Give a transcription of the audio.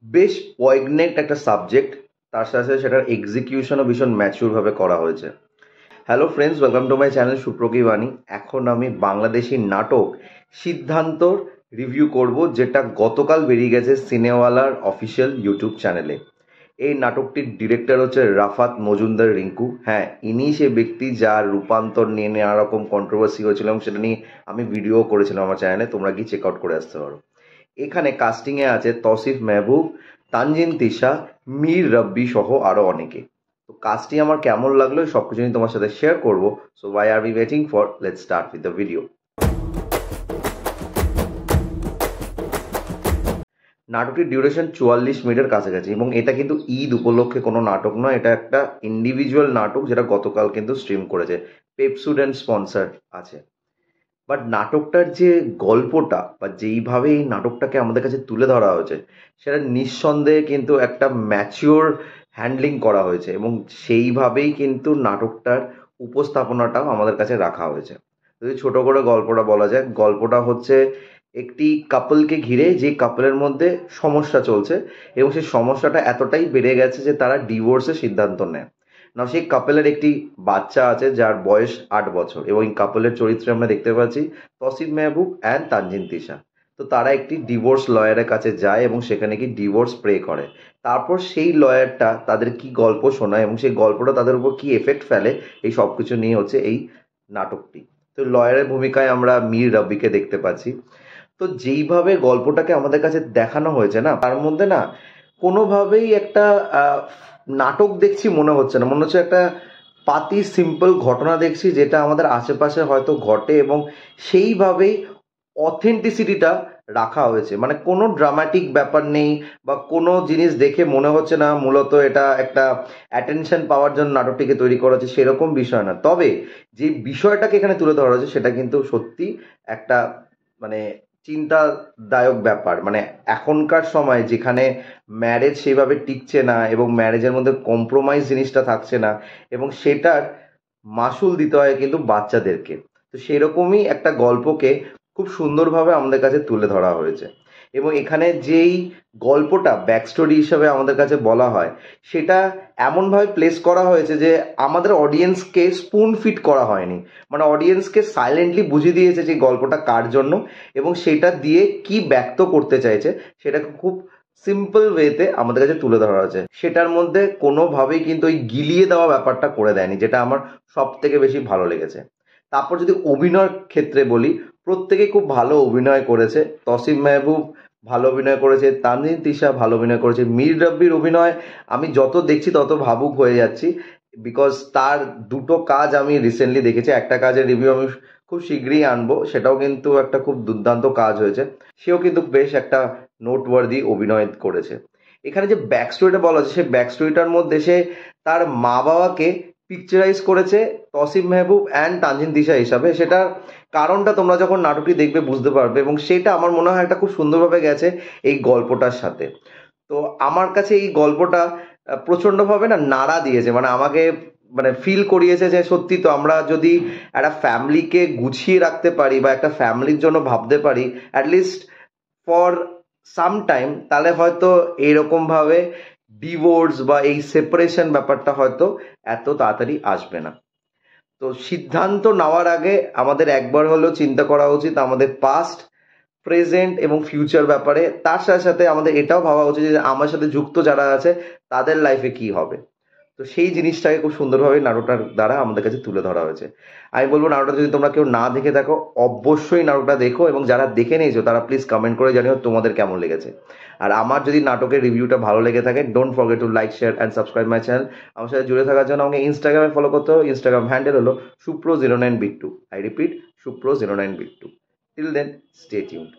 বেশ পয়েগনেন্ট একটা সাবজেক্ট, তার সাথে সাথে সেটার এক্সিকিউশনও ভীষণ ম্যাচিউরভাবে করা হয়েছে। Hello friends, welcome to my channel সুপ্রকি বাণী। এখন আমি বাংলাদেশি নাটক সিদ্ধান্তর রিভিউ করব, যেটা গতকাল বেরিয়ে গেছে সিনেওয়ালার অফিসিয়াল ইউটিউব চ্যানেলে। এই নাটকটির ডিরেক্টর হচ্ছে রাফাত মজুমদার রিঙ্কু। হ্যাঁ, ইনি সে ব্যক্তি যার রূপান্তর নিয়ে নানা রকম কন্ট্রোভার্সি হয়েছিল এবং সেটা নিয়ে আমি ভিডিও করেছিলাম আমার চ্যানেলে, তোমরা কি চেক আউট করে আসতে পারো। এখানে কাস্টিংয়ে আছে তৌসিফ মেহবুব, তানজিন তিশা, মীর রব্বি সহ আরও অনেকে। তো কাজটি আমার কেমন লাগলো সব কিছু নিয়ে তোমার সাথে শেয়ার করবো। So why are we waiting for, let's start with the video. নাটকটির ডিউরেশন 44 মিনিটের কাছাকাছি এবং এটা কিন্তু ঈদ উপলক্ষে কোনো নাটক নয়, এটা একটা ইন্ডিভিজুয়াল নাটক যেটা গতকাল কিন্তু স্ট্রিম করেছে। পেপসুড অ্যান্ড স্পন্সার আছে। বাট নাটকটার যে গল্পটা বা যেইভাবে এই নাটকটাকে আমাদের কাছে তুলে ধরা হয়েছে, সেটা নিঃসন্দেহে কিন্তু একটা ম্যাচিওর হ্যান্ডলিং করা হয়েছে এবং সেইভাবেই কিন্তু নাটকটার উপস্থাপনাটাও আমাদের কাছে রাখা হয়েছে। যদি ছোট করে গল্পটা বলা যায়, গল্পটা হচ্ছে একটি কাপলকে ঘিরে, যে কাপলের মধ্যে সমস্যা চলছে এবং সেই সমস্যাটা এতটাই বেড়ে গেছে যে তারা ডিভোর্সের সিদ্ধান্ত নেয়। না, সেই কাপলের একটি বাচ্চা আছে যার বয়স 8 বছর এবং এই কাপলের চরিত্রে আমরা দেখতে পাচ্ছি তসিফ মেহবুব অ্যান্ড তানজিন তিশা। তো তারা একটি ডিভোর্স লয়ারের কাছে যায় এবং সেখানে কি ডিভোর্স প্রে করে। তারপর সেই লয়ারটা তাদের কি গল্প শোনায় এবং সেই গল্পটা তাদের উপর কি এফেক্ট ফেলে, এই সব কিছু নিয়ে হচ্ছে এই নাটকটি। তো লয়ারের ভূমিকায় আমরা মীর রব্বিকে দেখতে পাচ্ছি। তো যেইভাবে গল্পটাকে আমাদের কাছে দেখানো হয়েছে না, তার মধ্যে না কোনোভাবেই একটা নাটক দেখছি মনে হচ্ছে না, মনে হচ্ছে একটা পাতি সিম্পল ঘটনা দেখছি যেটা আমাদের আশেপাশে হয়তো ঘটে এবং সেইভাবেই অথেন্টিসিটিটা রাখা হয়েছে। মানে কোনো ড্রামাটিক ব্যাপার নেই বা কোনো জিনিস দেখে মনে হচ্ছে না মূলত এটা একটা অ্যাটেনশন পাওয়ার জন্য নাটকটিকে তৈরি করা হচ্ছে, সেরকম বিষয় না। তবে যে বিষয়টাকে এখানে তুলে ধরা হয়েছে সেটা কিন্তু সত্যি একটা মানে চিন্তাদায়ক ব্যাপার। মানে এখনকার সময় যেখানে ম্যারেজ সেইভাবে টিকছে না এবং ম্যারেজের মধ্যে কম্প্রোমাইজ জিনিসটা থাকছে না এবং সেটার মাসুল দিতে হয় কিন্তু বাচ্চাদেরকে। তো সেরকমই একটা গল্পকে খুব সুন্দরভাবে আমাদের কাছে তুলে ধরা হয়েছে এবং এখানে যেই গল্পটা ব্যাকস্টোরি হিসাবে আমাদের কাছে বলা হয়, সেটা এমনভাবে প্লেস করা হয়েছে যে আমাদের অডিয়েন্সকে স্পুন ফিট করা হয়নি। মানে অডিয়েন্সকে সাইলেন্টলি বুঝিয়ে দিয়েছে যে গল্পটা কার জন্য এবং সেটা দিয়ে কি ব্যক্ত করতে চাইছে সেটাকে খুব সিম্পল ওয়েতে আমাদের কাছে তুলে ধরা হয়েছে। সেটার মধ্যে কোনোভাবেই কিন্তু ওই গিলিয়ে দেওয়া ব্যাপারটা করে দেয়নি, যেটা আমার সব থেকে বেশি ভালো লেগেছে। তারপর যদি অভিনয়ের ক্ষেত্রে বলি, প্রত্যেকেই খুব ভালো অভিনয় করেছে। তসিফ মেহবুব ভালো অভিনয় করেছে, তানজিন তিশা ভালো অভিনয় করেছে, মীর রব্বির অভিনয় আমি যত দেখছি তত ভাবুক হয়ে যাচ্ছি। বিকজ তার দুটো কাজ আমি রিসেন্টলি দেখেছি, একটা কাজের রিভিউ আমি খুব শীঘ্রই আনবো, সেটাও কিন্তু একটা খুব দুর্দান্ত কাজ হয়েছে। সেও কিন্তু বেশ একটা নোটওয়ার্দি অভিনয় করেছে। এখানে যে ব্যাক স্টোরিটা বলা হচ্ছে, সেই ব্যাক স্টোরিটার মধ্যে সে তার মা বাবাকে পিকচারাইজ করেছে তসিফ মেহবুব অ্যান্ড তানজিন তিশা হিসাবে। সেটার কারণটা তোমরা যখন নাটকটি দেখবে বুঝতে পারবে এবং সেটা আমার মনে হয় একটা খুব সুন্দরভাবে গেছে এই গল্পটার সাথে। তো আমার কাছে এই গল্পটা প্রচণ্ডভাবে না নাড়া দিয়েছে, মানে আমাকে মানে ফিল করিয়েছে যে সত্যি তো আমরা যদি একটা ফ্যামিলিকে গুছিয়ে রাখতে পারি বা একটা ফ্যামিলির জন্য ভাবতে পারি অ্যাটলিস্ট ফর সাম টাইম, তাহলে হয়তো এইরকমভাবে ডিভোর্স বা এই সেপারেশন ব্যাপারটা হয়তো এত তাড়াতাড়ি আসবে না। তো সিদ্ধান্ত নেওয়ার আগে আমাদের একবার হলেও চিন্তা করা উচিত আমাদের পাস্ট, প্রেজেন্ট এবং ফিউচার ব্যাপারে। তার সাথে সাথে আমাদের এটাও ভাবা উচিত যে আমার সাথে যুক্ত যারা আছে তাদের লাইফে কি হবে। তো সেই জিনিসটাকে খুব সুন্দরভাবে নাটকটার দ্বারা আমাদের কাছে তুলে ধরা হয়েছে। আমি বলবো নাটকটা যদি তোমরা কেউ না দেখে থাকো, অবশ্যই নাটকটা দেখো এবং যারা দেখে নিয়েছো তারা প্লিজ কমেন্ট করে জানিও তোমাদের কেমন লেগেছে। আর আমার যদি নাটকের রিভিউটা ভালো লেগে থাকে, don't forget to like, share and subscribe my channel. আমার সাথে জুড়ে থাকার জন্য আমাকে ইনস্টাগ্রামে ফলো করতে হবে। ইনস্টাগ্রাম হ্যান্ডেল হলো সুপ্রো09bit2। আই রিপিট, সুপ্রো09bit2। Till then, stay tuned.